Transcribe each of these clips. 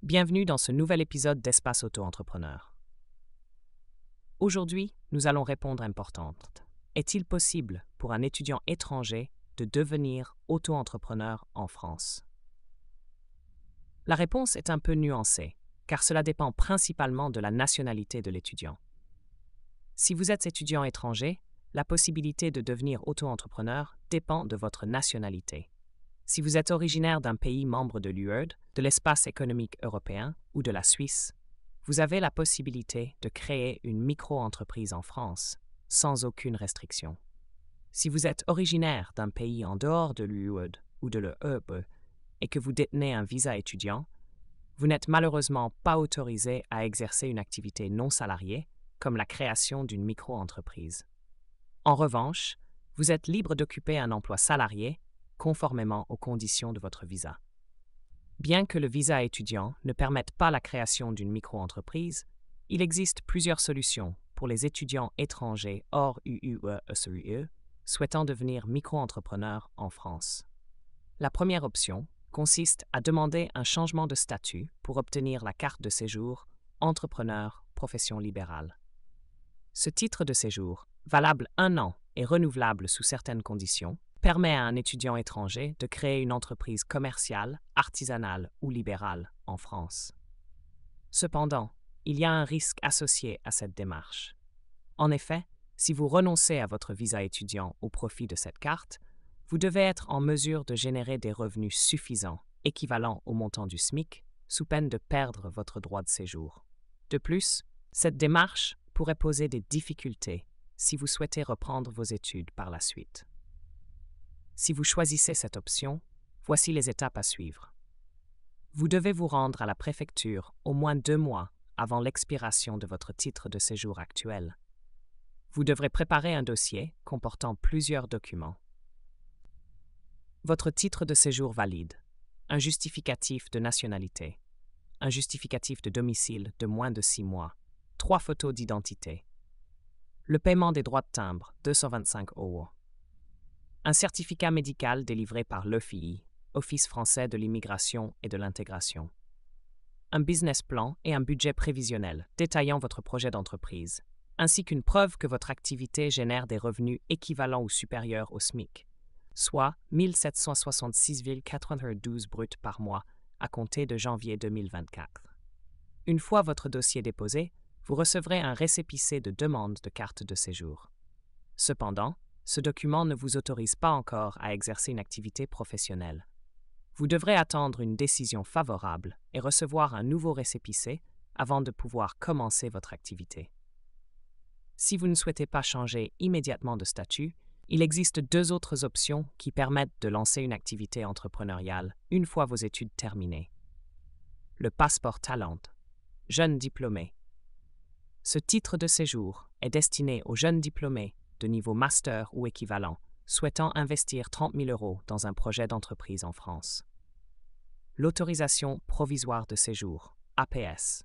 Bienvenue dans ce nouvel épisode d'Espace Auto-entrepreneur. Aujourd'hui, nous allons répondre à importante. Est-il possible pour un étudiant étranger de devenir auto-entrepreneur en France? La réponse est un peu nuancée, car cela dépend principalement de la nationalité de l'étudiant. Si vous êtes étudiant étranger, la possibilité de devenir auto-entrepreneur dépend de votre nationalité. Si vous êtes originaire d'un pays membre de l'UE, de l'espace économique européen ou de la Suisse, vous avez la possibilité de créer une micro-entreprise en France, sans aucune restriction. Si vous êtes originaire d'un pays en dehors de l'UE ou de l'EE et que vous détenez un visa étudiant, vous n'êtes malheureusement pas autorisé à exercer une activité non salariée, comme la création d'une micro-entreprise. En revanche, vous êtes libre d'occuper un emploi salarié conformément aux conditions de votre visa. Bien que le visa étudiant ne permette pas la création d'une micro-entreprise, il existe plusieurs solutions pour les étudiants étrangers hors UUE souhaitant devenir micro-entrepreneurs en France. La première option consiste à demander un changement de statut pour obtenir la carte de séjour entrepreneur profession libérale. Ce titre de séjour, valable 1 an et renouvelable sous certaines conditions, permet à un étudiant étranger de créer une entreprise commerciale, artisanale ou libérale en France. Cependant, il y a un risque associé à cette démarche. En effet, si vous renoncez à votre visa étudiant au profit de cette carte, vous devez être en mesure de générer des revenus suffisants, équivalents au montant du SMIC, sous peine de perdre votre droit de séjour. De plus, cette démarche pourrait poser des difficultés si vous souhaitez reprendre vos études par la suite. Si vous choisissez cette option, voici les étapes à suivre. Vous devez vous rendre à la préfecture au moins 2 mois avant l'expiration de votre titre de séjour actuel. Vous devrez préparer un dossier comportant plusieurs documents. Votre titre de séjour valide, un justificatif de nationalité, un justificatif de domicile de moins de 6 mois, 3 photos d'identité, le paiement des droits de timbre, 225 €. Un certificat médical délivré par l'OFII, Office français de l'immigration et de l'intégration. Un business plan et un budget prévisionnel détaillant votre projet d'entreprise, ainsi qu'une preuve que votre activité génère des revenus équivalents ou supérieurs au SMIC, soit 1 766,92 bruts par mois à compter de janvier 2024. Une fois votre dossier déposé, vous recevrez un récépissé de demande de carte de séjour. Cependant, ce document ne vous autorise pas encore à exercer une activité professionnelle. Vous devrez attendre une décision favorable et recevoir un nouveau récépissé avant de pouvoir commencer votre activité. Si vous ne souhaitez pas changer immédiatement de statut, il existe 2 autres options qui permettent de lancer une activité entrepreneuriale une fois vos études terminées. Le passeport talent, jeune diplômé. Ce titre de séjour est destiné aux jeunes diplômés de niveau master ou équivalent, souhaitant investir 30 000 € dans un projet d'entreprise en France. L'autorisation provisoire de séjour, APS.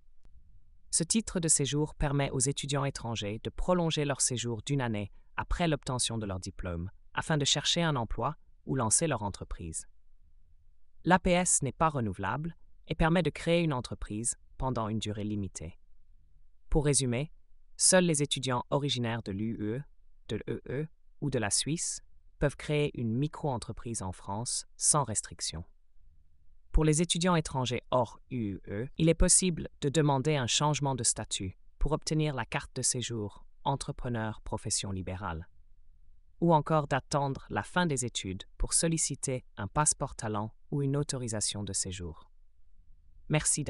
Ce titre de séjour permet aux étudiants étrangers de prolonger leur séjour d'1 année après l'obtention de leur diplôme, afin de chercher un emploi ou lancer leur entreprise. L'APS n'est pas renouvelable et permet de créer une entreprise pendant une durée limitée. Pour résumer, seuls les étudiants originaires de l'UE, de l'EE ou de la Suisse peuvent créer une micro-entreprise en France sans restriction. Pour les étudiants étrangers hors UE, il est possible de demander un changement de statut pour obtenir la carte de séjour entrepreneur profession libérale, ou encore d'attendre la fin des études pour solliciter un passeport talent ou une autorisation de séjour. Merci.